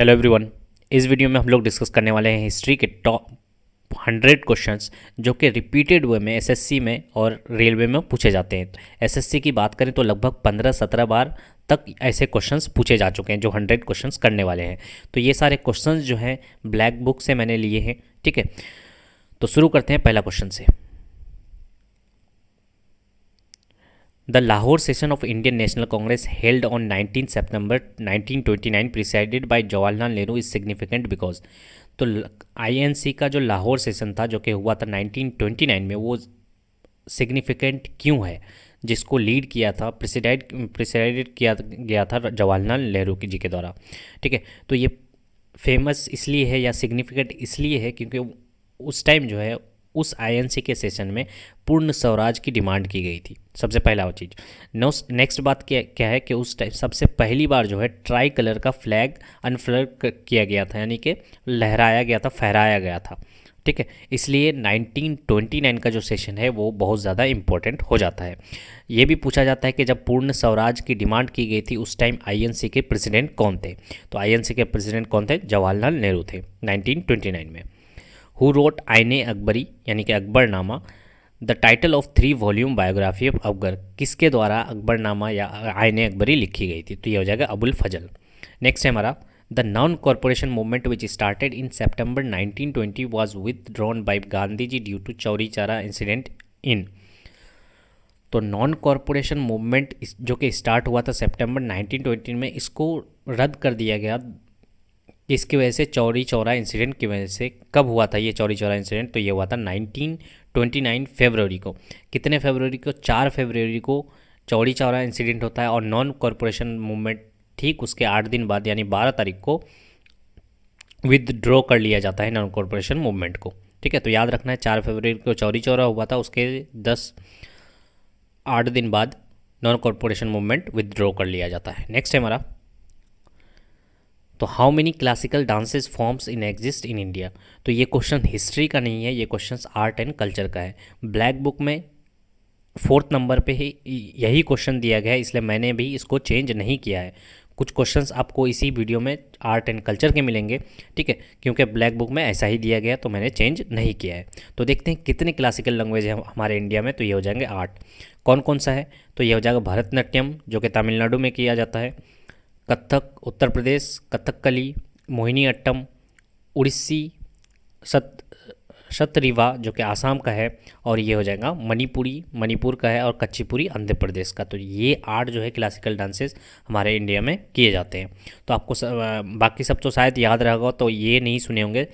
Hello everyone. इस video में हम लोग डिस्कस करने वाले हैं हिस्ट्री के टॉप 100 क्वेश्चंस जो कि रिपीटेड वे में एसएससी में और रेलवे में पूछे जाते हैं। एसएससी की बात करें तो लगभग 15-17 बार तक ऐसे क्वेश्चंस पूछे जा चुके हैं जो 100 क्वेश्चंस करने वाले हैं। तो ये सारे क्वेश्चंस जो हैं ब्लैक बुक से मैंने लिए हैं। ठीक है, तो शुरू करते हैं पहला क्वेश्चन से। The Lahore session of Indian National Congress held on 19 September 1929 presided by Jawaharlal Nehru is significant because तो आईएनसी का जो लाहौर सेशन था जो कि हुआ था 1929 में, वो सिग्निफिकेंट क्यों है? जिसको लीड किया था, प्रिसाइडेड किया गया था जवाहरलाल नेहरू जी के द्वारा। ठीक है, तो ये फेमस इसलिए है या सिग्निफिकेंट इसलिए है क्योंकि उस टाइम जो है उस आईएनसी के सेशन में पूर्ण स्वराज की डिमांड की गई थी। सबसे पहला वो चीज़। नेक्स्ट बात क्या है कि उस टाइम सबसे पहली बार जो है ट्राई कलर का फ्लैग अनफ्लग किया गया था, यानी कि लहराया गया था, फहराया गया था। ठीक है, इसलिए 1929 का जो सेशन है वो बहुत ज़्यादा इम्पोर्टेंट हो जाता है। ये भी पूछा जाता है कि जब पूर्ण स्वराज की डिमांड की गई थी उस टाइम आईएनसी के प्रेसिडेंट कौन थे? तो आईएनसी के प्रेसिडेंट कौन थे? जवाहरलाल नेहरू थे 1929 में। हु रोट आइने अकबरी यानी कि Akbarnama, the title of 3 volume biography of Akbar, किसके द्वारा अकबरनामा या आइने अकबरी लिखी गई थी? तो ये हो जाएगा अबुल फजल। नेक्स्ट है हमारा the non corporation movement which started in September 1920 was withdrawn by Gandhi ji due to Chauri Chaura incident in. तो नॉन कॉरपोरेशन मूवमेंट जो कि स्टार्ट हुआ था सितंबर 1920 में, इसको रद्द कर दिया गया इसकी वजह से, चौरी चौरा इंसिडेंट की वजह से। कब हुआ था ये चौरी चौरा इंसिडेंट? तो ये हुआ था 1929 फरवरी को। कितने फरवरी को? 4 फरवरी को चौरी चौरा इंसिडेंट होता है और नॉन कॉरपोरेशन मूवमेंट ठीक उसके 8 दिन बाद यानी 12 तारीख को विदड्रॉ कर लिया जाता है नॉन कॉरपोरेशन मूवमेंट को। ठीक है, तो याद रखना है 4 फरवरी को चौरी चौरा हुआ था, उसके 8 दिन बाद नॉन कॉरपोरेशन मूवमेंट विदड्रॉ कर लिया जाता है। नेक्स्ट है हमारा, तो how many classical dances forms in exist in India? तो ये क्वेश्चन हिस्ट्री का नहीं है, ये क्वेश्चन आर्ट एंड कल्चर का है। ब्लैक बुक में 4th नंबर पे ही यही क्वेश्चन दिया गया है, इसलिए मैंने भी इसको चेंज नहीं किया है। कुछ क्वेश्चंस आपको इसी वीडियो में आर्ट एंड कल्चर के मिलेंगे। ठीक है, क्योंकि ब्लैक बुक में ऐसा ही दिया गया तो मैंने चेंज नहीं किया है। तो देखते हैं कितने क्लासिकल लैंग्वेज है हमारे इंडिया में। तो ये हो जाएंगे 8। कौन कौन सा है? तो ये हो जाएगा भरतनाट्यम जो कि तमिलनाडु में किया जाता है, कथक उत्तर प्रदेश, कथकली, मोहिनी अट्टम उड़ीसी, शतरीवा जो कि आसाम का है, और ये हो जाएगा मणिपुरी मणिपुर का है, और कच्चीपुरी आंध्र प्रदेश का। तो ये 8 जो है क्लासिकल डांसेस हमारे इंडिया में किए जाते हैं। तो आपको बाकी सब तो शायद याद रहेगा, तो ये नहीं सुने होंगे।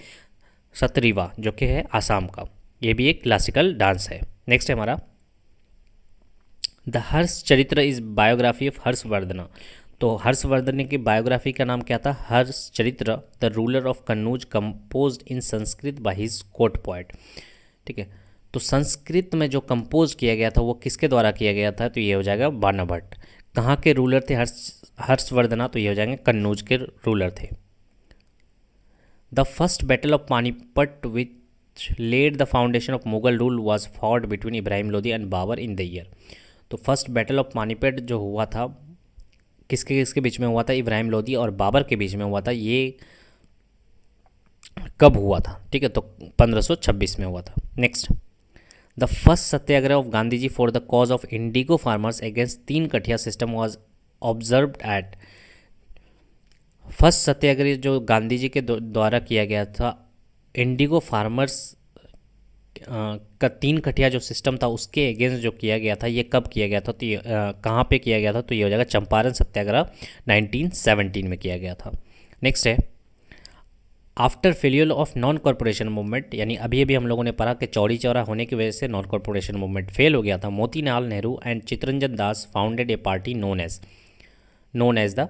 शतरीवा जो कि है आसाम का, ये भी एक क्लासिकल डांस है। नेक्स्ट है हमारा द हर्ष चरित्र इज बायोग्राफी ऑफ हर्षवर्धन। तो हर्षवर्धन की बायोग्राफी का नाम क्या था? हर्ष चरित्र the ruler of Kannauj composed in Sanskrit by his court poet. ठीक है, तो संस्कृत में जो कंपोज किया गया था वो किसके द्वारा किया गया था? तो ये हो जाएगा बाणा भट्ट। कहाँ के रूलर थे हर्षवर्धन? तो ये हो जाएंगे कन्नौज के रूलर थे। The first battle of Panipat which led the foundation of Mughal rule was fought between Ibrahim Lodi and Babur in the year. तो फर्स्ट बैटल ऑफ पानीपत जो हुआ था किसके बीच में हुआ था? इब्राहिम लोदी और बाबर के बीच में हुआ था। ये कब हुआ था? ठीक है, तो 1526 में हुआ था। Next, the first Satyagraha of Gandhi ji for the cause of indigo farmers against 3 Kathia system was observed at. First Satyagraha जो गांधी जी के द्वारा किया गया था इंडिगो फार्मर्स का 3 कठिया जो सिस्टम था उसके अगेंस्ट जो किया गया था, ये कब किया गया था? तो ये कहाँ पे किया गया था? तो ये हो जाएगा चंपारण सत्याग्रह 1917 में किया गया था। नेक्स्ट है, after failure of non corporation movement, यानी अभी अभी हम लोगों ने पढ़ा कि चौरी चौरा होने की वजह से नॉन कॉरपोरेशन मूवमेंट फेल हो गया था। Motilal Nehru and Chittaranjan Das founded a party known as the.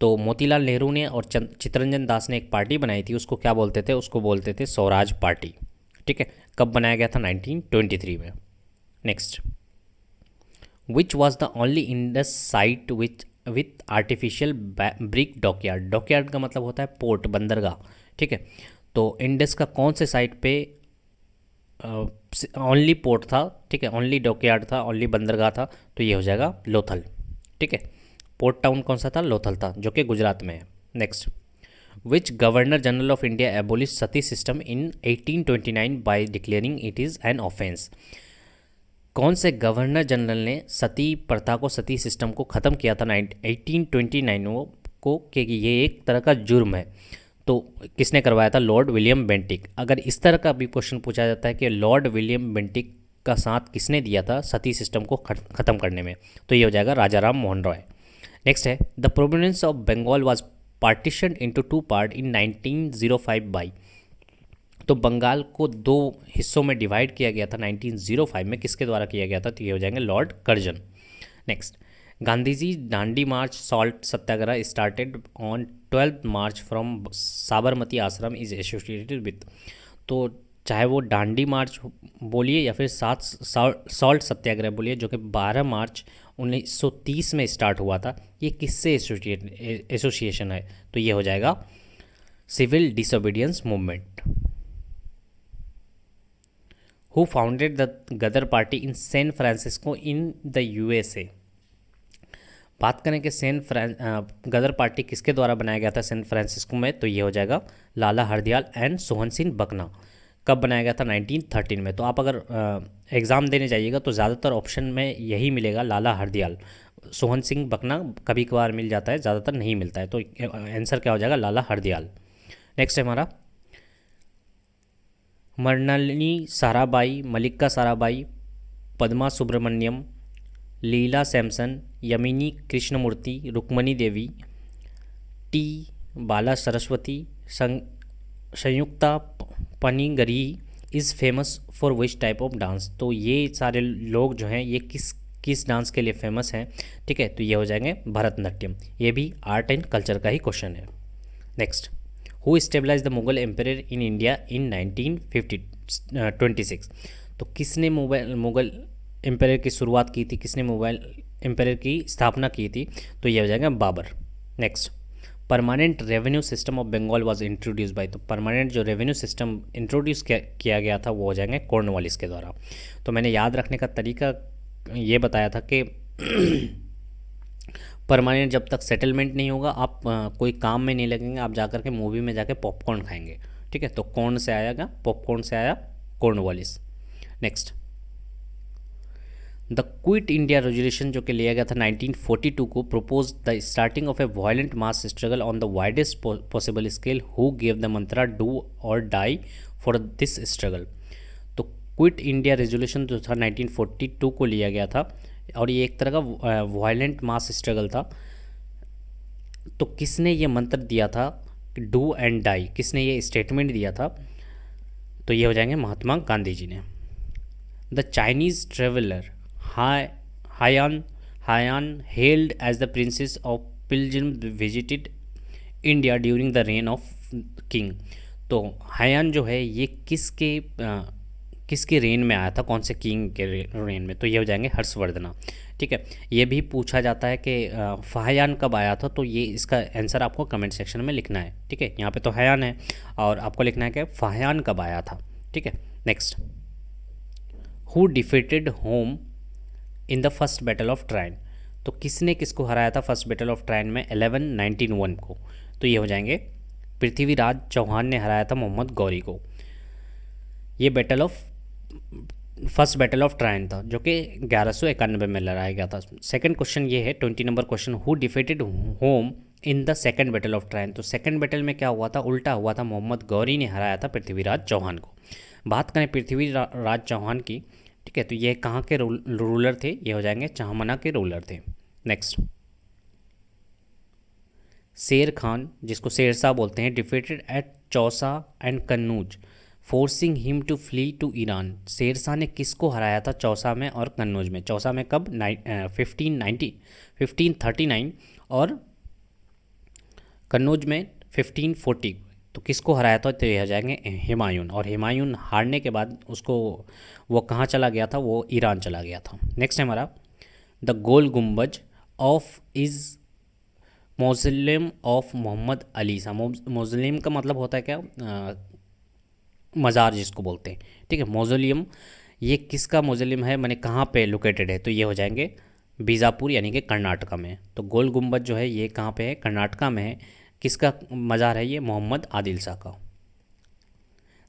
तो मोतीलाल नेहरू ने और चित्तरंजन दास ने एक पार्टी बनाई थी, उसको क्या बोलते थे? उसको बोलते थे स्वराज पार्टी। ठीक है, कब बनाया गया था? 1923 में। Next, which was the only Indus site with artificial brick dockyard. Dockyard का मतलब होता है पोर्ट, बंदरगाह। ठीक है, तो इंडस का कौन से साइट पे ओनली पोर्ट था? ठीक है, ओनली डॉकयार्ड था, ओनली बंदरगाह था। तो ये हो जाएगा लोथल। ठीक है, पोर्ट टाउन कौन सा था? लोथल था, जो कि गुजरात में है। Next, which governor general of India abolish sati system in 1829 by declaring it is an offence. कौन से गवर्नर जनरल ने सती प्रथा को, सती सिस्टम को ख़त्म किया था 1829 को, कि ये एक तरह का जुर्म है? तो किसने करवाया था? Lord William Bentinck. अगर इस तरह का भी क्वेश्चन पूछा जाता है कि लॉर्ड विलियम बेंटिक का साथ किसने दिया था सती सिस्टम को ख़त्म करने में, तो ये हो जाएगा राजा राम मोहन रॉय। नेक्स्ट है the province of Bengal was partition into two part in 1905 by. तो बंगाल को दो हिस्सों में डिवाइड किया गया था 1905 में, किसके द्वारा किया गया था? तो ये हो जाएंगे Lord Curzon. Next, Gandhi ji Dandi march salt satyagraha started on 12 March from Sabarmati ashram is associated with. तो चाहे वो दांडी मार्च बोलिए या फिर सॉल्ट सत्याग्रह बोलिए, जो कि 12 मार्च 1930 में स्टार्ट हुआ था, ये किससे एसोसिएशन है? तो ये हो जाएगा civil disobedience movement. Who founded the Ghadar party in San Francisco in the USA. बात करें कि गदर पार्टी किसके द्वारा बनाया गया था सैन फ्रांसिस्को में, तो ये हो जाएगा लाला हरदयाल एंड सोहन सिंह बकना। कब बनाया गया था? 1913 में। तो आप अगर एग्ज़ाम देने जाइएगा तो ज़्यादातर ऑप्शन में यही मिलेगा, लाला हरदयाल। सोहन सिंह बकना कभी कभार मिल जाता है, ज़्यादातर नहीं मिलता है, तो आंसर क्या हो जाएगा? लाला हरदयाल। नेक्स्ट है हमारा Mrinalini Sarabhai, Mallika Sarabhai, Padma Subrahmanyam, Leela Samson, Yamini Krishnamurthy, Rukmini Devi, T Bala Saraswati, Sanjukta Panigrahi is famous for which type of dance. तो ये सारे लोग जो हैं ये किस डांस के लिए फेमस हैं? ठीक है, तो ये हो जाएंगे भरतनाट्यम। ये भी आर्ट एंड कल्चर का ही क्वेश्चन है। Next, who stabilize the Mughal empire in India in 1926। तो किसने मुगल एम्पायर की शुरुआत की थी, किसने मुगल एम्पायर की स्थापना की थी? तो ये हो जाएगा Babur. Next, permanent revenue system of Bengal was introduce by. तो परमानेंट जो रेवेन्यू सिस्टम इंट्रोड्यूस किया गया था वो हो जाएंगे कॉर्नवालिस के द्वारा। तो मैंने याद रखने का तरीका ये बताया था कि परमानेंट जब तक सेटलमेंट नहीं होगा आप कोई काम में नहीं लगेंगे, आप जाकर के मूवी में जाके पॉपकॉर्न खाएंगे। ठीक है, तो कौन से आएगा? पॉपकॉर्न से आया Cornwallis. Next, the quit India resolution जो कि लिया गया था 1942 को propose the starting of A violent mass struggle on the widest possible scale. Who gave the Mantra do और डाई फॉर दिस स्ट्रगल। तो क्विट इंडिया रेजोल्यूशन जो था 1942 को लिया गया था और ये एक तरह का वायलेंट मास स्ट्रगल था। तो किसने ये मंत्र दिया था डू एंड डाई? किसने ये स्टेटमेंट दिया था? तो ये हो जाएंगे महात्मा गांधी जी ने। The Chinese traveller Hiuen hailed as the princes of pilgrim visited India during the reign of king. तो हायान जो है ये किसके रेन में आया था, कौन से किंग के रेन में? तो ये हो जाएंगे हर्षवर्धना। ठीक है, ये भी पूछा जाता है कि फाहयान कब आया था, तो ये इसका आंसर आपको कमेंट सेक्शन में लिखना है। ठीक है, यहाँ पे तो हयान है और आपको लिखना है कि फाहयान कब आया था। ठीक है, next, who defeated whom in the first battle of Tarain. तो किसने किसको हराया था फर्स्ट बैटल ऑफ ट्राइन में 1191 को? तो ये हो जाएंगे पृथ्वीराज चौहान ने हराया था मोहम्मद गौरी को। ये फर्स्ट बैटल ऑफ ट्राइन था जो कि 1191 में लड़ाया गया था। सेकंड क्वेश्चन ये है 20 number question, who defeated whom in the second battle of Tarain. तो सेकंड बैटल में क्या हुआ था? उल्टा हुआ था, मोहम्मद गौरी ने हराया था पृथ्वीराज चौहान को। बात करें पृथ्वीराज चौहान की, ठीक है, तो ये कहाँ के रूलर थे? ये हो जाएंगे चाहमना के रूलर थे। नेक्स्ट, शेर खान जिसको शेरशाह बोलते हैं defeated at Chausa and Kannauj forcing him to flee to Iran. Shershah ने किसको हराया था चौसा में और कन्नौज में? चौसा में कब? 1539 और कन्नौज में 1540। तो किसको हराया था? तो ये हो जाएंगे हुमायूं। और हुमायूं हारने के बाद वो कहाँ चला गया था? वो ईरान चला गया था। नेक्स्ट है हमारा the Gol Gumbaz of is mausoleum of Mohammed Ali Shah. Mausoleum का मतलब होता है क्या? मज़ार जिसको बोलते हैं। ठीक है, मौज़िलियम ये किसका मौज़िलियम है, मैंने कहाँ पे लोकेटेड है? तो ये हो जाएंगे बीजापुर यानी कि कर्नाटका में। तो गोल गुम्बद जो है ये कहाँ पे है? कर्नाटका में है, किसका मज़ार है ये? मोहम्मद आदिल शाह का।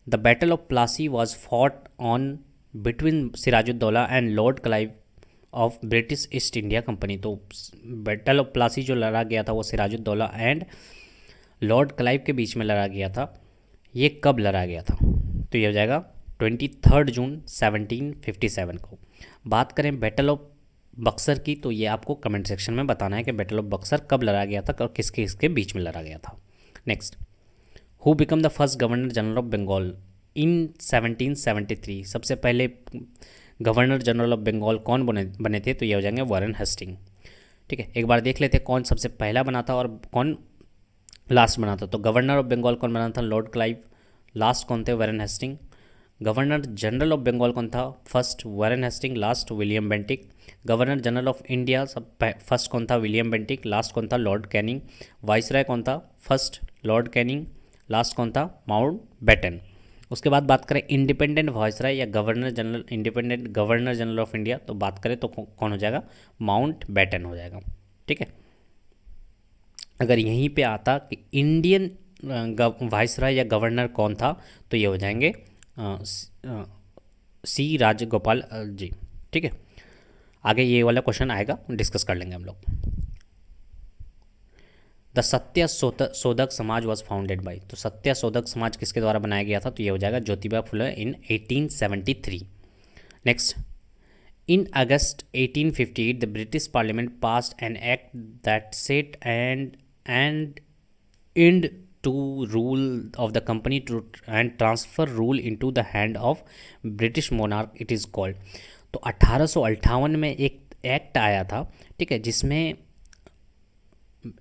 The battle of Plassey was fought on between Sirajuddaulah and Lord Clive of British East India Company. तो बैटल ऑफ प्लासी जो लड़ा गया था वो सिराजुद्दौला एंड लॉर्ड क्लाइव के बीच में लड़ा गया था। ये कब लड़ा गया था? तो ये हो जाएगा 23 जून 1757 को। बात करें बैटल ऑफ बक्सर की, तो ये आपको कमेंट सेक्शन में बताना है कि बैटल ऑफ बक्सर कब लड़ा गया था और किसके किसके बीच में लड़ा गया था। Next, who became the first governor general of Bengal in 1773। सबसे पहले गवर्नर जनरल ऑफ बंगाल कौन बने थे? तो ये हो जाएंगे वारेन हेस्टिंग। ठीक है, एक बार देख लेते हैं कौन सबसे पहला बना था और कौन लास्ट बना था। तो गवर्नर ऑफ बंगाल कौन बना था? Lord Clive. लास्ट कौन थे? Warren Hasting. Governor general of Bengal कौन था? First Warren Hasting, last William Bentinck. Governor general of India सब फर्स्ट कौन था? William Bentinck. लास्ट कौन था? Lord Canning. वाइसराय कौन था? फर्स्ट लॉर्ड कैनिंग, लास्ट कौन था? Mountbatten. उसके बाद बात करें इंडिपेंडेंट वाइसराय या governor general, independent governor general of India, तो बात करें तो कौन हो जाएगा? माउंट बैटन हो जाएगा। ठीक है, अगर यहीं पे आता कि इंडियन वाइसराय या गवर्नर कौन था, तो ये हो जाएंगे सी राजगोपाल जी। ठीक है, आगे ये वाला क्वेश्चन आएगा, डिस्कस कर लेंगे हम लोग। द सत्य शोधक समाज वॉज फाउंडेड बाई। तो सत्य शोधक समाज किसके द्वारा बनाया गया था? तो ये हो जाएगा ज्योतिबा फुले इन 1873। Next, in August 1858 the British parliament passed an act that set and end to rule of the company to and transfer rule into the hand of British monarch it is called। तो 1858 में एक act आया था, ठीक है, जिसमें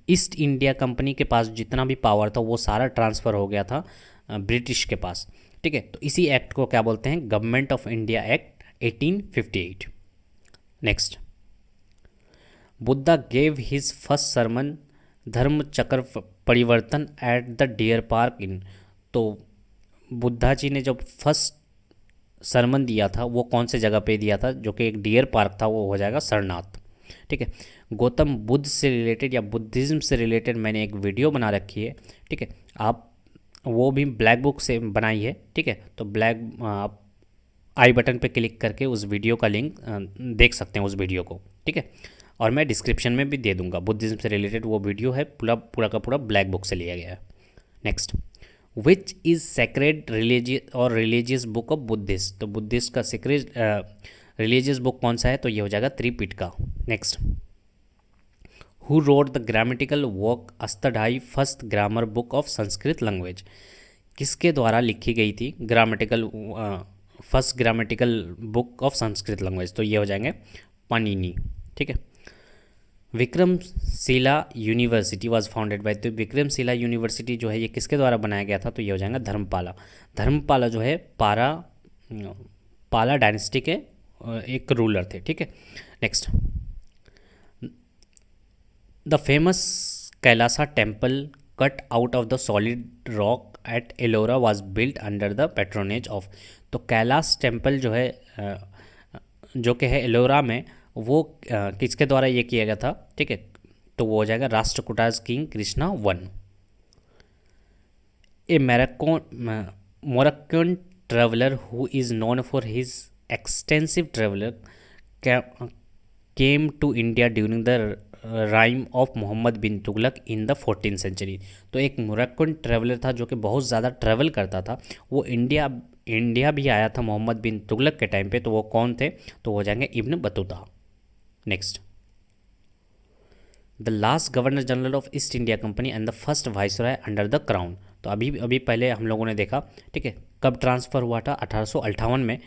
east India company के पास जितना भी पावर था वो सारा ट्रांसफ़र हो गया था ब्रिटिश के पास। ठीक है, तो इसी एक्ट को क्या बोलते हैं? Government of India act 1858। Next, Buddha gave his first sermon धर्म चक्र परिवर्तन एट द डियर पार्क इन। तो बुद्धा जी ने जब फर्स्ट सरमन दिया था वो कौन से जगह पे दिया था? जो कि एक डियर पार्क था, वो हो जाएगा सरनाथ। ठीक है, गौतम बुद्ध से रिलेटेड या बुद्धिज़्म से रिलेटेड मैंने एक वीडियो बना रखी है। ठीक है, आप वो भी ब्लैक बुक से बनाई है। ठीक है, तो आप आई बटन पे क्लिक करके उस वीडियो का लिंक देख सकते हैं उस वीडियो को। ठीक है, और मैं डिस्क्रिप्शन में भी दे दूंगा। बुद्धिज़्म से रिलेटेड वो वीडियो है, पूरा का पूरा ब्लैक बुक से लिया गया है। Next, which is sacred religious book of Buddhist. तो बुद्धिस्ट का सेक्रेड रिलीजियस बुक कौन सा है? तो ये हो जाएगा Tripitaka. Next, who wrote the grammatical work Ashtadhyayi first grammar book of Sanskrit language. किसके द्वारा लिखी गई थी first grammatical book of Sanskrit language? तो ये हो जाएंगे पाणिनि। ठीक है, Vikramshila university was founded by. तो विक्रमशिला यूनिवर्सिटी जो है ये किसके द्वारा बनाया गया था? तो ये हो जाएगा धर्मपाला। धर्मपाला जो है पाला डायनेस्टी के एक रूलर थे। ठीक है, next, the famous Kailasa temple cut out of the solid rock at Ellora was built under the patronage of. तो कैलाश टेम्पल जो है जो कि है एलोरा में, वो किसके द्वारा ये किया गया था? ठीक है, तो वो हो जाएगा Rashtrakutas king Krishna one. A Moroccan traveller who is known for his extensive traveller came to India during the reign of Muhammad bin Tughlaq in the 14th century. तो एक मोरक्कन ट्रेवलर था जो कि बहुत ज़्यादा ट्रैवल करता था, वो इंडिया भी आया था मोहम्मद बिन तुगलक के टाइम पे। तो वो कौन थे? तो हो जाएंगे Ibn Battuta. Next, the last governor general of east India company and the first viceroy under the crown. तो अभी पहले हम लोगों ने देखा, ठीक है, कब ट्रांसफ़र हुआ था? 1858 में।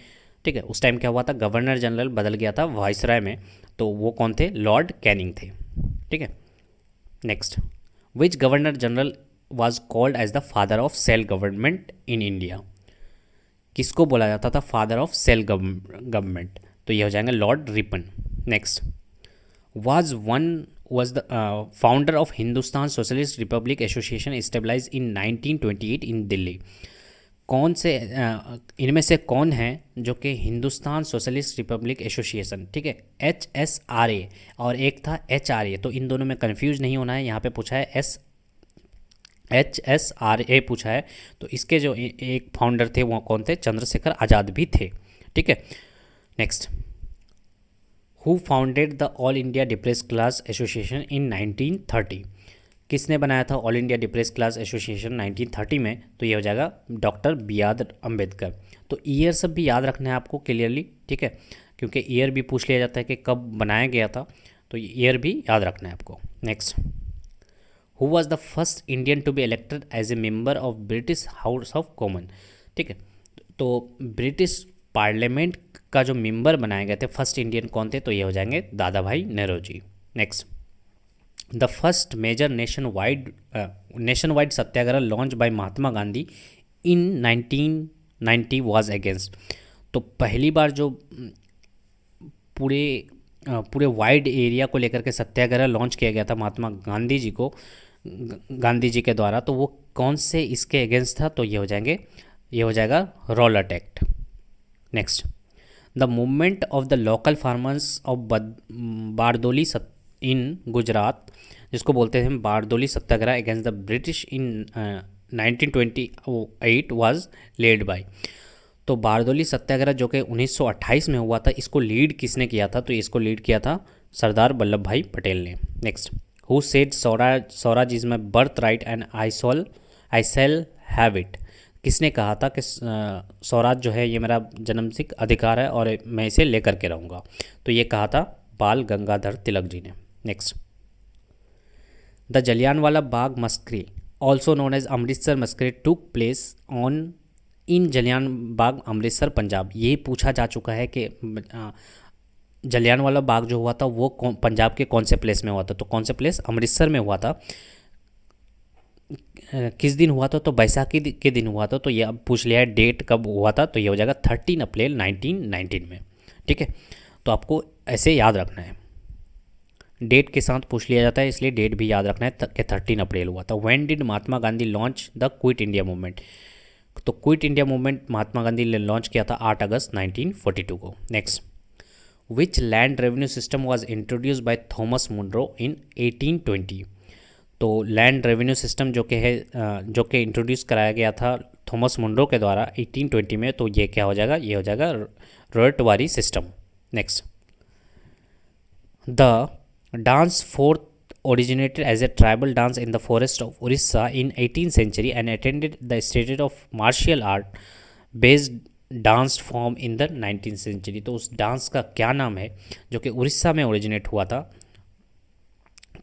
ठीक है, उस टाइम क्या हुआ था? गवर्नर जनरल बदल गया था वाइसरॉय में। तो वो कौन थे? लॉर्ड कैनिंग थे। ठीक है, next, which governor general was called as the father of self government in India. किसको बोला जाता था फादर ऑफ सेल्फ गवर्नमेंट? तो ये हो जाएंगे lord Ripon. Next, was the founder of Hindustan socialist republic association established in 1928 in Delhi. कौन से इनमें से कौन है जो कि हिंदुस्तान सोशलिस्ट रिपब्लिक एसोसिएशन, ठीक है, HSRA और एक था HRA। तो इन दोनों में कंफ्यूज नहीं होना है, यहाँ पे पूछा है HSRA पूछा है, तो इसके जो एक फाउंडर थे वो कौन थे? चंद्रशेखर आज़ाद भी थे। ठीक है, next, who founded the all India depressed class association in 1930? किसने बनाया था all India depressed class association 1930 में? तो ये हो जाएगा डॉक्टर बी आर अम्बेडकर। तो ईयर सब भी याद रखना है आपको क्लियरली, ठीक है, क्योंकि ईयर भी पूछ लिया जाता है कि कब बनाया गया था, तो ईयर भी याद रखना है आपको। Next, who was the first Indian to be elected as a member of British House of Common? ठीक है, तो ब्रिटिश पार्लियामेंट का जो मेंबर बनाए गए थे फर्स्ट इंडियन कौन थे? तो ये हो जाएंगे Dadabhai Nehru. Next, the first major nationwide satyagraha launch by Mahatma Gandhi in 1990 was against? तो पहली बार जो पूरे वाइड एरिया को लेकर के सत्याग्रह लॉन्च किया गया था महात्मा गांधी जी के द्वारा, तो वो कौन से इसके अगेंस्ट था? तो ये हो जाएगा Rowlatt act. Next, the movement of the local farmers of Bardoli in Gujarat, जिसको बोलते हैं Bardoli Satyagraha against the British in 1928 was led by? तो बारदोली सत्याग्रह जो कि 1928 में हुआ था, इसको लीड किसने किया था? तो इसको लीड किया था सरदार वल्लभ भाई पटेल ने। Next, who said Swaraj is my birth right and I shall have it? किसने कहा था कि स्वराज जो है ये मेरा जन्मसिद्ध अधिकार है और मैं इसे लेकर के रहूँगा? तो ये कहा था बाल गंगाधर तिलक जी ने। नेक्स्ट, द जलियांवाला बाग मस्करी ऑल्सो नोन एज अमृतसर मस्करी टुक प्लेस ऑन इन जलियान बाग अमृतसर पंजाब? ये पूछा जा चुका है कि जलियांवाला बाग जो हुआ था वो पंजाब के कौन से प्लेस में हुआ था? तो कौन से प्लेस? अमृतसर में हुआ था। किस दिन हुआ था? तो बैसाखी के दिन हुआ था। तो ये अब पूछ लिया है डेट कब हुआ था, तो ये हो जाएगा 13 अप्रैल 1919 में। ठीक है, तो आपको ऐसे याद रखना है, डेट के साथ पूछ लिया जाता है, इसलिए डेट भी याद रखना है कि 13 अप्रैल हुआ था। When did Mahatma Gandhi launch the quit India movement? तो quit India movement Mahatma Gandhi ने लॉन्च किया था 8 अगस्त 1942 को। Next, which land revenue system was introduce by Thomas Munro in 1820? तो लैंड रेवेन्यू सिस्टम जो कि इंट्रोड्यूस कराया गया था थॉमस मुनरो के द्वारा 1820 में, तो ये क्या हो जाएगा? ये हो जाएगा Ryotwari system. Next, the dance form originated as a tribal dance in the forest of Orissa in 18th century and attended the status of martial art based dance form in the 19th century? तो उस dance का क्या नाम है जो कि उड़ीसा में originate हुआ था?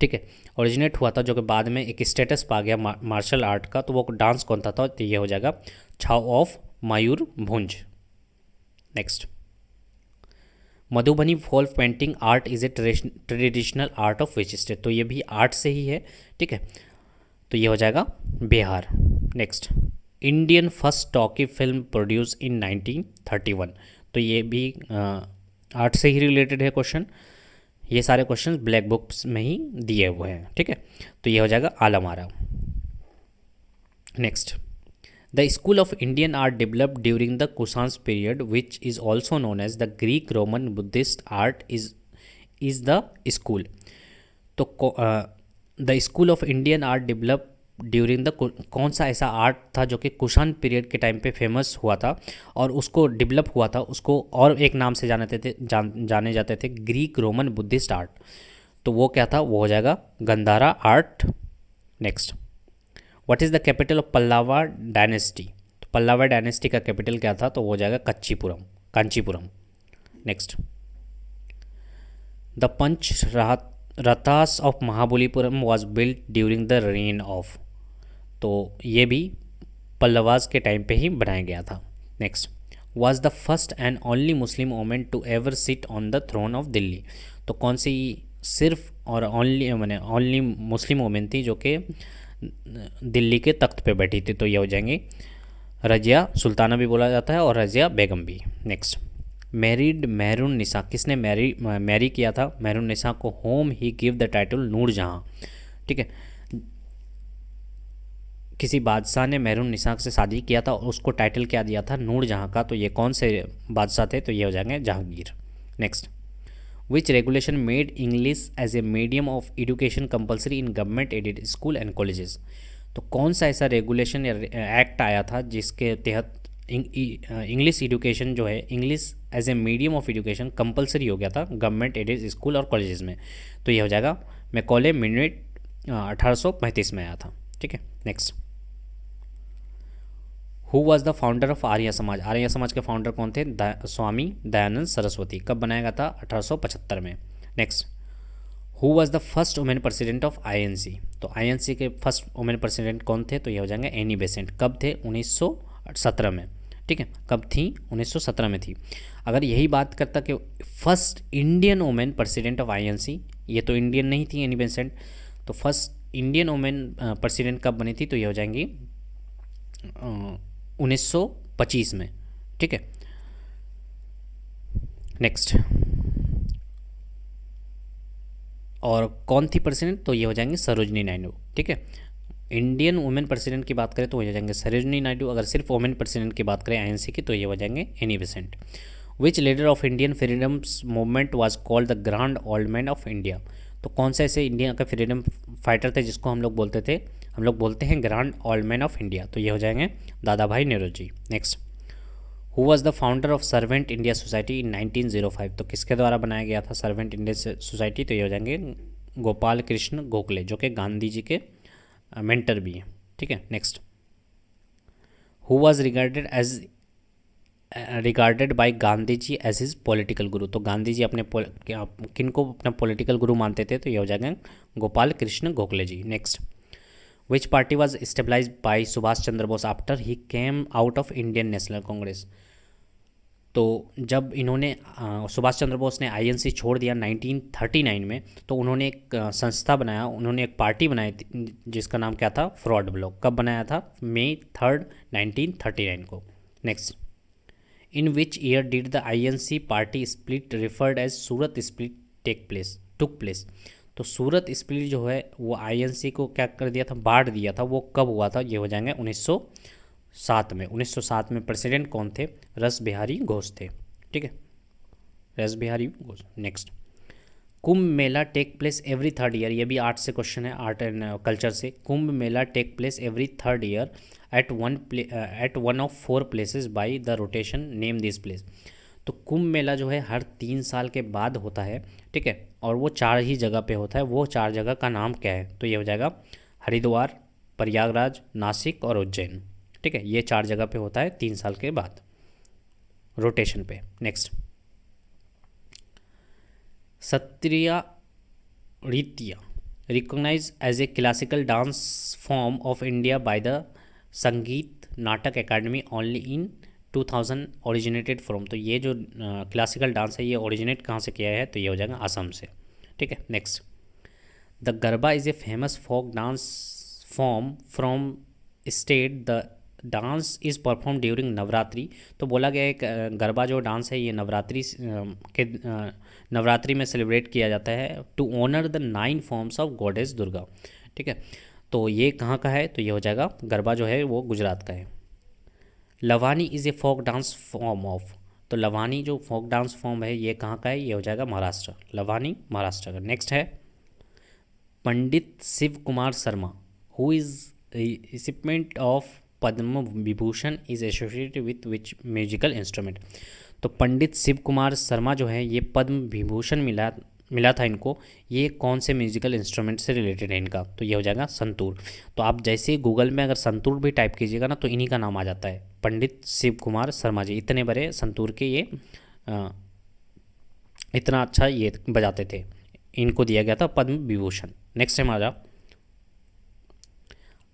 ठीक है, ओरिजिनेट हुआ था जो कि बाद में एक स्टेटस पा गया मार्शल आर्ट का, तो वो डांस कौन था? तो ये हो जाएगा छाव of Mayurbhanj. Next, Madhubani fall painting art is a traditional art of which state? तो ये भी आर्ट से ही है। ठीक है, तो ये हो जाएगा Bihar. Next, Indian first talkie film produce in 1931? तो ये भी आर्ट से ही रिलेटेड है क्वेश्चन। ये सारे क्वेश्चन ब्लैक बुक्स में ही दिए हुए हैं। ठीक है, तो ये हो जाएगा आलमारा। Next, The school of Indian art developed during the Kushan period, which is also known as the Greek Roman Buddhist art is the school. तो the school of Indian art develop during the कौन सा ऐसा art था जो कि Kushan period के time पे famous हुआ था और उसको डेवलप हुआ था, उसको और एक नाम से जाने जाते थे ग्रीक रोमन बुद्धिस्ट आर्ट। तो वो क्या था? वो हो जाएगा Gandhara art. Next, what is the capital of Pallava dynasty? तो पल्लावा डायनेस्टी का कैपिटल क्या था? तो वो हो जाएगा Kanchipuram. Next, the Pancha Rathas of Mahabalipuram was built during the reign of? तो ये भी पल्लवास के टाइम पे ही बनाया गया था। Next, was the first and only Muslim women to ever sit on the throne of Delhi? तो कौन सी सिर्फ और ओनली मुस्लिम वोमेन थी जो कि दिल्ली के तख्त पे बैठी थी? तो ये हो जाएंगे रजिया सुल्ताना भी बोला जाता है और रजिया बेगम भी। नेक्स्ट, मैरिड मेहरून निसा, किसने मैरी किया था मेहरून निसा को? Whom he give the title Noor Jahan. ठीक है, किसी बादशाह ने मेहरून निसा से शादी किया था और उसको टाइटल क्या दिया था? नूर जहाँ का। तो ये कौन से बादशाह थे? तो ये हो जाएंगे Jahangir. Next, which regulation made English as a medium of education compulsory in government aided school and colleges? तो कौन सा ऐसा रेगुलेशन या एक्ट आया था जिसके तहत इंग्लिश एजुकेशन जो है, English as a medium of education compulsory हो गया था गवर्नमेंट एडेड स्कूल और कॉलेजेस में? तो ये हो जाएगा मैकॉले मिन्वेट 1835 में आया था। ठीक है, next. Who was the founder of Arya Samaj? Arya समाज के फाउंडर कौन थे? स्वामी दयानंद सरस्वती। कब बनाया गया था? 1875 में। Next. Who was the first women president of INC? तो आईएनसी के फर्स्ट वुमेन प्रेसिडेंट कौन थे? तो ये हो जाएंगे एनी बेसेंट। कब थे? 1917 में। ठीक है, कब थी? 1917 में थी। अगर यही बात करता कि first Indian women president of INC, ये तो इंडियन नहीं थी एनी बेसेंट, तो फर्स्ट इंडियन वुमेन प्रेसिडेंट कब बनी थी? तो ये हो जाएंगी 1925 में। ठीक है, नेक्स्ट। और कौन थी प्रेसिडेंट? तो ये हो जाएंगे सरोजनी नायडू। ठीक है, इंडियन वुमेन प्रेसिडेंट की बात करें तो हो जाएंगे सरोजनी नायडू। अगर सिर्फ वुमेन प्रेसिडेंट की बात करें आईएनसी की तो ये हो जाएंगे Annie Besant. Which leader of Indian freedoms movement was called the grand old man of India? तो कौन से ऐसे इंडिया का फ्रीडम फाइटर थे जिसको हम लोग बोलते हैं grand old man of India? तो ये हो जाएंगे Dadabhai Nehru. Next. Who was the founder of servant India society in 1905? तो किसके द्वारा बनाया गया था सर्वेंट इंडिया सोसाइटी? तो ये हो जाएंगे गोपाल कृष्ण गोखले, जो कि गांधी जी के मेंटर भी हैं। ठीक है, next. Who was regarded by Gandhi ji as his political guru? तो गांधी जी अपने किन को अपना पॉलिटिकल गुरु मानते थे? तो ये हो जाएगा Gopal Krishna Gokhale ji. Next. Which party was established by Subhash Chandra Bose after he came out of Indian national Congress? तो जब इन्होंने सुभाष चंद्र बोस ने आईएनसी छोड़ दिया 1939 में, तो उन्होंने एक संस्था बनाया, उन्होंने एक पार्टी बनाई थी जिसका नाम क्या था? Forward bloc. कब बनाया था? मई 3, 1939 को। Next. In which year did the INC party split referred as Surat split took place? तो सूरत स्प्लिट जो है वो आईएनसी को क्या कर दिया था? बांट दिया था। वो कब हुआ था? ये हो जाएंगे 1907 में। 1907 में प्रेसिडेंट कौन थे? रस बिहारी घोष थे। ठीक है, Ras Behari Ghosh. Next. Kumbh Mela take place every third year? ये भी आर्ट से क्वेश्चन है, आर्ट एंड कल्चर से। Kumbh Mela take place every third year at one of 4 places by the rotation, name this place. तो कुंभ मेला जो है हर 3 साल के बाद होता है। ठीक है, और वो 4 ही जगह पे होता है। वो 4 जगह का नाम क्या है? तो ये हो जाएगा हरिद्वार, प्रयागराज, नासिक और उज्जैन। ठीक है, ये 4 जगह पे होता है 3 साल के बाद रोटेशन पे। Next. Sattriya Nritya recognize as a classical dance form of India by the Sangeet Natak academy only in 2000 originated from? तो ये जो क्लासिकल डांस है ये ओरिजिनेट कहाँ से किया है? तो ये हो जाएगा असम से। ठीक है, next. The Garba is a famous folk dance form from state the dance is perform during Navratri. तो बोला गया है गरबा जो डांस है ये नवरात्रि में सेलिब्रेट किया जाता है to honour the 9 forms of goddess Durga. ठीक है, तो ये कहाँ का है? तो ये हो जाएगा गरबा जो है वो गुजरात का है। Lavani is a folk dance form of? तो लवानी जो फोक डांस फॉर्म है ये कहाँ का है? ये हो जाएगा महाराष्ट्र। लवानी महाराष्ट्र का। नेक्स्ट है Pandit Shiv Kumar Sharma, who is recipient of Padma Vibhushan is associated with which musical instrument? तो पंडित शिव कुमार शर्मा जो है ये पद्म विभूषण मिला था इनको, ये कौन से म्यूजिकल इंस्ट्रूमेंट से रिलेटेड है इनका? तो ये हो जाएगा संतूर। तो आप जैसे ही गूगल में अगर संतूर भी टाइप कीजिएगा ना तो इन्हीं का नाम आ जाता है, पंडित शिव कुमार शर्मा जी। इतने बड़े संतूर के ये इतना अच्छा ये बजाते थे, इनको दिया गया था पद्म विभूषण। नेक्स्ट है हमारा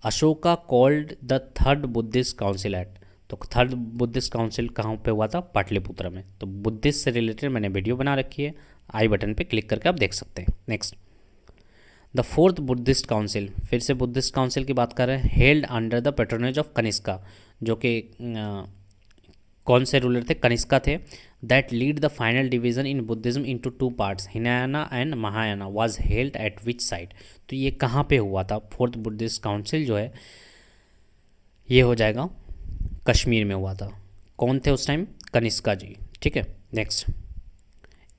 Ashoka called the third Buddhist council at? तो थर्ड बुद्धिस्ट काउंसिल कहाँ पे हुआ था? पाटलिपुत्र में। तो बुद्धिस्ट से रिलेटेड मैंने वीडियो बना रखी है, आई बटन पे क्लिक करके आप देख सकते हैं। Next. The fourth Buddhist council, फिर से बुद्धिस्ट काउंसिल की बात कर रहे हैं, held under the patronage of Kanishka, जो कि कौन से रूलर थे? कनिष्का थे। That lead the final division in Buddhism into 2 parts, Hinayana and Mahayana, was held at which side? तो ये कहाँ पे हुआ था? फोर्थ बुद्धिस्ट काउंसिल जो है ये हो जाएगा कश्मीर में हुआ था। कौन थे उस टाइम? कनिष्का जी। ठीक है, next.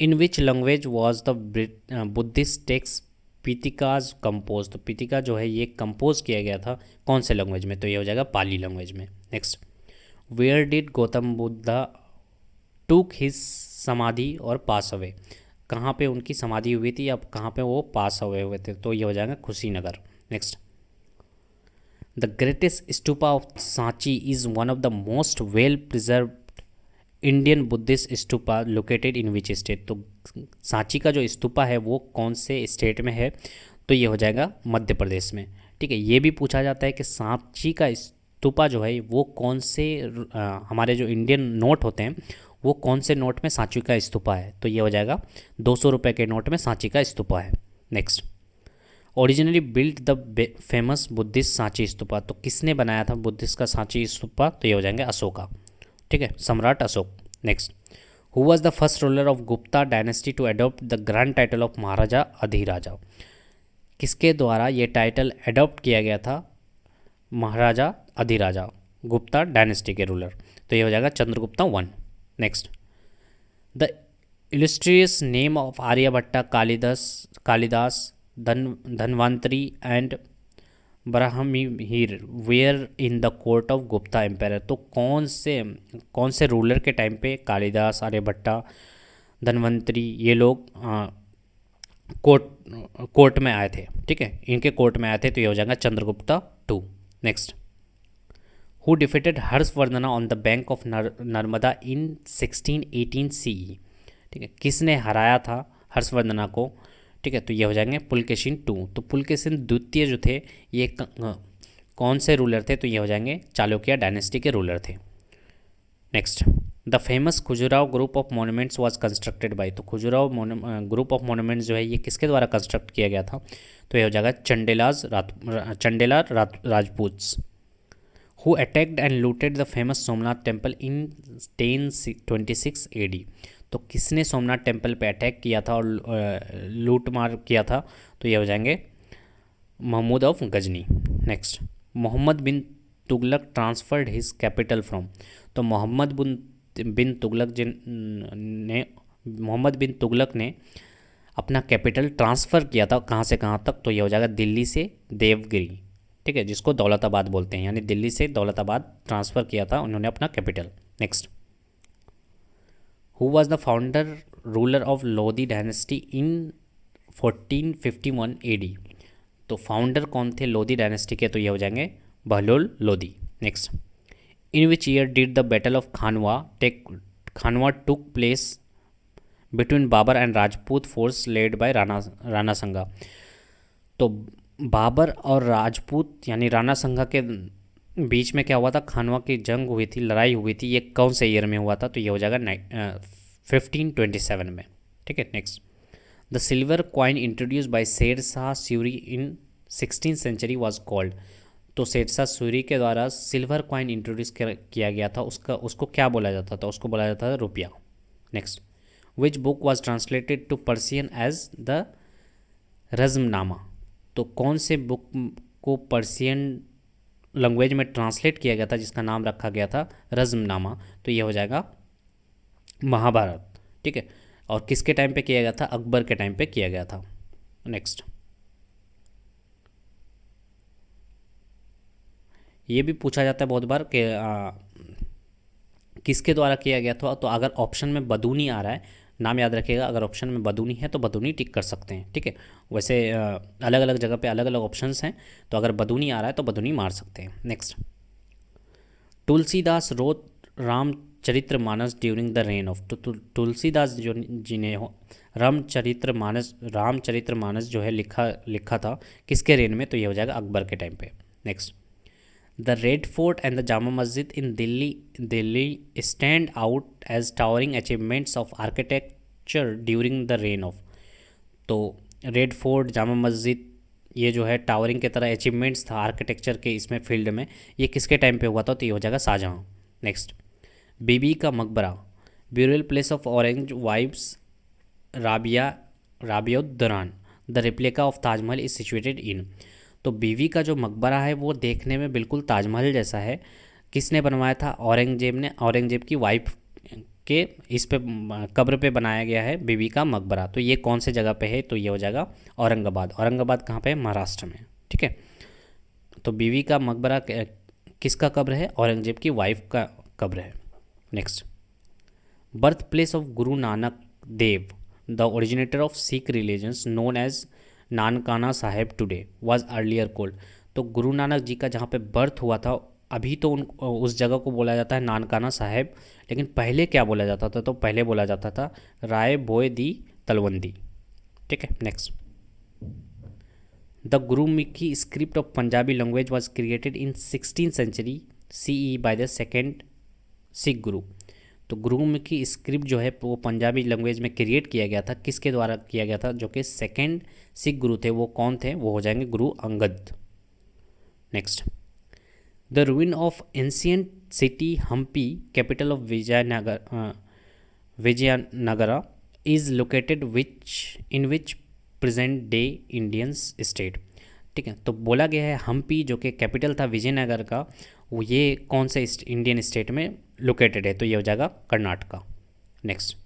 In which language was the Buddhist text Pitakas compose, तो पीतिका जो है ये कंपोज किया गया था कौन से लैंग्वेज में, तो ये हो जाएगा पाली लैंग्वेज में। Next, where did Gautam Buddha took his समाधि और पास अवे, कहाँ पे उनकी समाधि हुई थी या कहाँ पे वो पास अवे हुए थे, तो ये हो जाएगा Kushinagar. Next, the greatest stupa of Sanchi is one of the most well preserve Indian Buddhist stupa located in which state, तो सांची का जो स्तूपा है वो कौन से स्टेट में है, तो ये हो जाएगा मध्य प्रदेश में। ठीक है, ये भी पूछा जाता है कि सांची का स्तूपा जो है वो कौन से हमारे जो इंडियन नोट होते हैं वो कौन से नोट में सांची का स्तूपा है, तो ये हो जाएगा 200 रुपये के नोट में सांची का स्तूपा है। Next, originally built the famous Buddhist Sanchi stupa, तो किसने बनाया था बुद्धिस्ट का सांची स्तूपा, तो ये हो जाएंगे अशोका। ठीक है, सम्राट Ashok. Next, who was the first ruler of Gupta dynasty to adopt the grand title of Maharaja Adhiraja, किसके द्वारा ये टाइटल अडॉप्ट किया गया था महाराजा अधिराजा गुप्ता डायनेस्टी के रूलर, तो ये हो जाएगा Chandragupta one. Next, the illustrious name of Aryabhatta Kalidasa Dhanvantari and ब्राह्मीर were in the court of Gupta empire, तो कौन से रूलर के टाइम पे कालिदास, आर्यभट्टा, धनवंतरी ये लोग कोर्ट में आए थे। ठीक है, इनके कोर्ट में आए थे, तो ये हो जाएगा Chandragupta two. Next, who defeated Harshavardhana on the bank of Narmada in 1618 CE, ठीक है, किसने हराया था हर्षवर्धना को, ठीक है, तो ये हो जाएंगे पुलकेशिन टू। तो पुलकेशिन द्वितीय जो थे ये कौन से रूलर थे, तो ये हो जाएंगे चालुक्य डायनेस्टी के रूलर थे। Next, the famous Khajuraho group of monuments was constructed by, तो खजुराहो ग्रुप ऑफ मोन्यूमेंट्स जो है ये किसके द्वारा कंस्ट्रक्ट किया गया था, तो ये हो जाएगा Chandela Rajputs. Who attacked and looted the famous Somnath temple in 1026 AD, तो किसने सोमनाथ टेम्पल पे अटैक किया था और लूट मार किया था, तो ये हो जाएंगे Mahmud of Ghazni. Next, Mohammad bin Tughlaq transferred his capital from, तो मोहम्मद बिन तुगलक ने अपना कैपिटल ट्रांसफ़र किया था कहाँ से कहाँ तक, तो ये हो जाएगा दिल्ली से देवगिरी। ठीक है, जिसको दौलताबाद बोलते हैं, यानी दिल्ली से दौलताबाद ट्रांसफ़र किया था उन्होंने अपना capital. Next, who was the founder ruler of Lodhi dynasty in 1451 AD, तो फाउंडर कौन थे लोधी डायनेस्टी के, तो ये हो जाएंगे Bahlol Lodhi. Next, in which year did the battle of Khanwa took place between Babur and Rajput force led by Rana Sanga, तो बाबर और राजपूत यानी राणा संगा के बीच में क्या हुआ था, खानवा की जंग हुई थी, लड़ाई हुई थी, ये कौन से ईयर में हुआ था, तो ये हो जाएगा 1527 में। ठीक है, next, the silver coin introduce by Sher Shah Suri in 16th century was called, तो शेर शाह सूरी के द्वारा सिल्वर कॉइन इंट्रोड्यूस किया गया था, उसको क्या बोला जाता था, उसको बोला जाता था रुपया। Next, which book was translated to Persian as the Razmnama, तो कौन से बुक को पर्सियन लैंग्वेज में ट्रांसलेट किया गया था जिसका नाम रखा गया था रज़्मनामा, तो ये हो जाएगा महाभारत। ठीक है, और किसके टाइम पे किया गया था, अकबर के टाइम पे किया गया था। नेक्स्ट, ये भी पूछा जाता है बहुत बार कि किसके द्वारा किया गया था, तो अगर ऑप्शन में बदूनी आ रहा है, नाम याद रखिएगा, अगर ऑप्शन में बदूनी है तो बदूनी टिक कर सकते हैं। ठीक है, वैसे अलग अलग जगह पे अलग अलग ऑप्शंस हैं, तो अगर बदूनी आ रहा है तो बदूनी मार सकते हैं। नेक्स्ट, Tulsidas wrote Ramcharitmanas during the reign of, तो तुलसीदास जो जी ने रामचरितमानस जो है लिखा था किसके रेन में, तो ये हो जाएगा अकबर के टाइम पे। Next, the red fort and the Jama Masjid in Delhi stand out as towering achievements of architecture during the reign of, तो रेड फोर्ट, जामा मस्जिद ये जो है टावरिंग के तरह अचीवमेंट्स था आर्किटेक्चर के इसमें फील्ड में, ये किसके टाइम पे हुआ था, तो ये हो जाएगा शाहजहाँ। नेक्स्ट, बीबी का मकबरा ब्यूरल प्लेस ऑफ ऑरेंज वाइब्स Rabiauddaurani the replica of Taj Mahal is situated in, तो बीवी का जो मकबरा है वो देखने में बिल्कुल ताजमहल जैसा है, किसने बनवाया था, औरंगजेब ने, औरंगजेब की वाइफ के इस पे कब्र पे बनाया गया है बीबी का मकबरा। तो ये कौन से जगह पे है, तो ये हो जाएगा औरंगाबाद। औरंगाबाद कहाँ पे है, महाराष्ट्र में। ठीक है, तो बीवी का मकबरा किसका कब्र है, औरंगजेब की वाइफ का कब्र है। Next, birth place of Guru Nanak Dev, the originator of Sikh religions known as Nankana Sahib today was earlier called. तो गुरु नानक जी का जहाँ पे बर्थ हुआ था, अभी तो उस जगह को बोला जाता है नानकाना साहेब, लेकिन पहले क्या बोला जाता था, तो पहले बोला जाता था राय बोए दी तलवंदी। ठीक है, next, the Gurmukhi script of Punjabi language was created in 16th century CE by the second Sikh guru. तो गुरुमुखी स्क्रिप्ट जो है वो पंजाबी लैंग्वेज में क्रिएट किया गया था, किसके द्वारा किया गया था, जो कि सेकेंड सिख गुरु थे। वो कौन थे, वो हो जाएंगे Guru Angad. Next, the ruin of ancient city Hampi capital of Vijayanagara is located in which present day Indian state. ठीक है, तो बोला गया है हम्पी जो कि कैपिटल था विजयनगर का, वो ये कौन से इंडियन स्टेट में लोकेटेड है, तो ये हो जाएगा Karnataka. Next,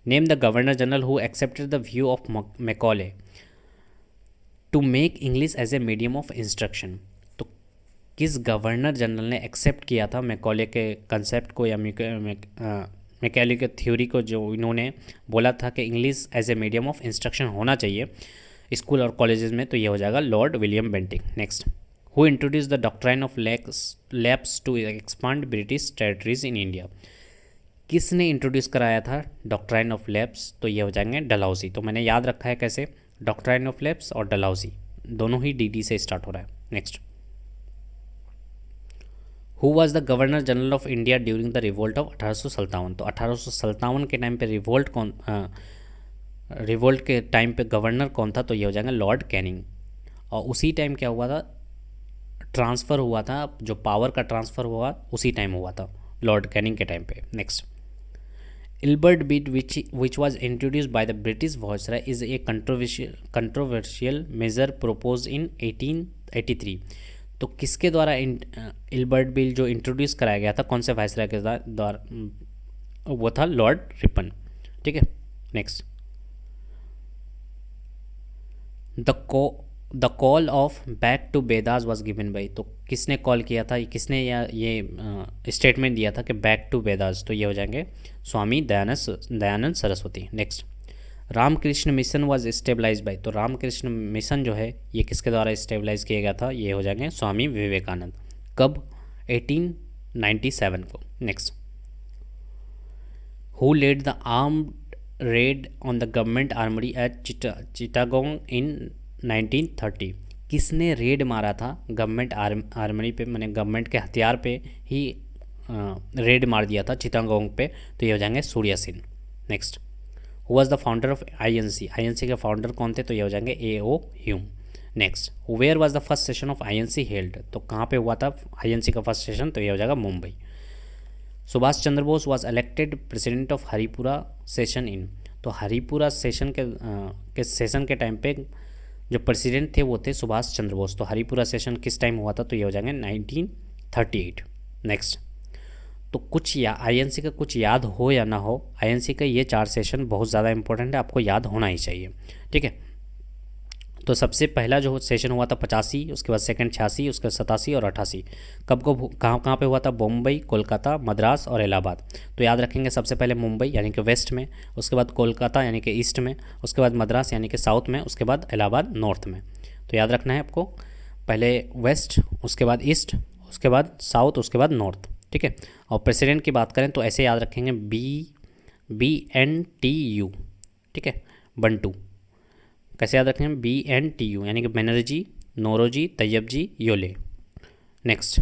name the governor general who accepted the view of Macaulay to make English as a medium of instruction. तो किस गवर्नर जनरल ने एक्सेप्ट किया था मैकॉले के कंसेप्ट को, या मैकॉले के थ्योरी को, जो इन्होंने बोला था कि English as a medium of instruction होना चाहिए स्कूल और कॉलेजेस में, तो ये हो जाएगा Lord William Bentinck. Next, who introduce the doctrine of lapse to expand British territories in India. किसने इंट्रोड्यूस कराया था डॉक्ट्राइन ऑफ लैप्स, तो ये हो जाएंगे डलहौजी। तो मैंने याद रखा है कैसे, डॉक्ट्राइन ऑफ लैप्स और डलहौजी दोनों ही DD से स्टार्ट हो रहा है। Next, who was the governor general of India during the revolt of 1857। तो 1857 के टाइम पे रिवोल्ट के टाइम पे गवर्नर कौन था, तो ये हो जाएगा लॉर्ड कैनिंग। और उसी टाइम क्या हुआ था, ट्रांसफ़र हुआ था, जो पावर का ट्रांसफ़र हुआ उसी टाइम हुआ था लॉर्ड कैनिंग के टाइम पे। Next, Ilbert bill which was introduced by the British viceroy is a controversial measure propose in 1883। तो किसके द्वारा इल्बर्ट बिल जो इंट्रोड्यूस कराया गया था, कौन से वायसराय के द्वारा, वो था लॉर्ड रिपन। ठीक है, next, the call of back to Vedas was given by. तो किसने कॉल किया था, किसने ये स्टेटमेंट दिया था कि बैक टू वेदास, तो ये हो जाएंगे Swami Dayanand Saraswati. Next, Ramakrishna mission was established by. तो रामकृष्ण मिशन जो है ये किसके द्वारा स्टेबलाइज किया गया था, ये हो जाएंगे स्वामी विवेकानंद। कब, 1897 को। Next, who led the armed raid on the government armoury at Chittagong in 1930। किसने रेड मारा था गवर्नमेंट आर्मरी पे, मैंने गवर्नमेंट के हथियार पे ही रेड मार दिया था चिटागोंग पे, तो ये हो जाएंगे Surya Sen. Next, who was the founder of INC के फाउंडर कौन थे, तो ये हो जाएंगे A.O. Hume. Next, where was the first session of INC held. तो कहाँ पे हुआ था INC का फर्स्ट सेशन, तो ये हो जाएगा Mumbai. Subhash Chandra Bose was elected president of Haripura session in. तो हरिपुरा सेशन के सेशन के टाइम पे जो प्रेसिडेंट थे वो थे सुभाष चंद्र बोस। तो हरिपुरा सेशन किस टाइम हुआ था, तो ये हो जाएंगे 1938। नेक्स्ट, तो कुछ INC का कुछ याद हो या ना हो, INC का ये 4 सेशन बहुत ज़्यादा इंपॉर्टेंट है, आपको याद होना ही चाहिए। ठीक है, तो सबसे पहला जो सेशन हुआ था 85, उसके बाद सेकंड 86, उसके बाद 87 और 88। कब को कहाँ पे हुआ था, बम्बई, कोलकाता, मद्रास और इलाहाबाद। तो याद रखेंगे सबसे पहले मुंबई यानी कि वेस्ट में, उसके बाद कोलकाता यानी कि ईस्ट में, उसके बाद मद्रास यानी कि साउथ में, उसके बाद इलाहाबाद नॉर्थ में। तो याद रखना है आपको, पहले वेस्ट, उसके बाद ईस्ट, उसके बाद साउथ, उसके बाद नॉर्थ। ठीक है, और प्रेसिडेंट की बात करें तो ऐसे याद रखेंगे BNTU। ठीक है, बंटू। कैसे याद रखें, BNTU यानी कि Banerjee, Naoroji, Tyab ji, Yule. Next,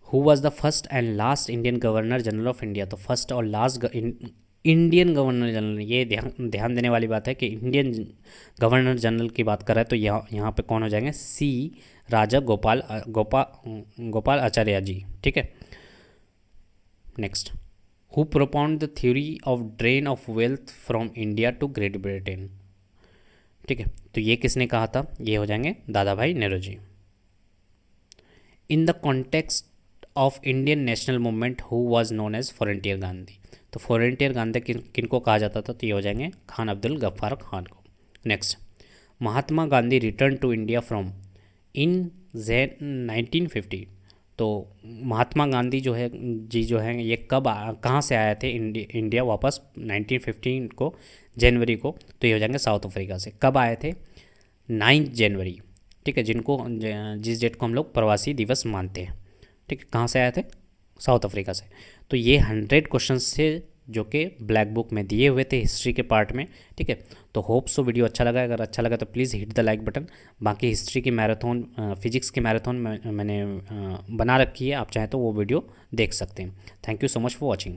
who was the first and last Indian governor general of India. तो फर्स्ट और लास्ट इंडियन गवर्नर जनरल, ये ध्यान देने वाली बात है कि इंडियन गवर्नर जनरल की बात कर रहा है, तो यहाँ पे कौन हो जाएंगे, C राजा गोपाल आचार्य जी। ठीक है, next, who propound the theory of drain of wealth from India to Great Britain. ठीक है, तो ये किसने कहा था, ये हो जाएंगे Dadabhai Nehru ji. In the context of Indian national movement who was known as frontier Gandhi. तो फ्रंटियर गांधी किनको कहा जाता था, तो ये हो जाएंगे खान अब्दुल गफ्फार खान को। Next, Mahatma Gandhi return to India from in 1950। तो महात्मा गांधी जो है जो है ये कहाँ से आए थे इंडिया वापस 1915 को जनवरी को, तो ये हो जाएंगे साउथ अफ्रीका से। कब आए थे? 9 जनवरी, ठीक है, जिस डेट को हम लोग प्रवासी दिवस मानते हैं, ठीक है। कहाँ से आए थे? साउथ अफ्रीका से। तो ये 100 क्वेश्चंस थे जो कि ब्लैक बुक में दिए हुए थे हिस्ट्री के पार्ट में, ठीक है। तो होप सो वीडियो अच्छा लगा, अगर अच्छा लगा तो please hit the like button. बाकी हिस्ट्री की मैराथन, फिजिक्स की मैराथन मैंने बना रखी है, आप चाहें तो वो वीडियो देख सकते हैं। Thank you so much for watching.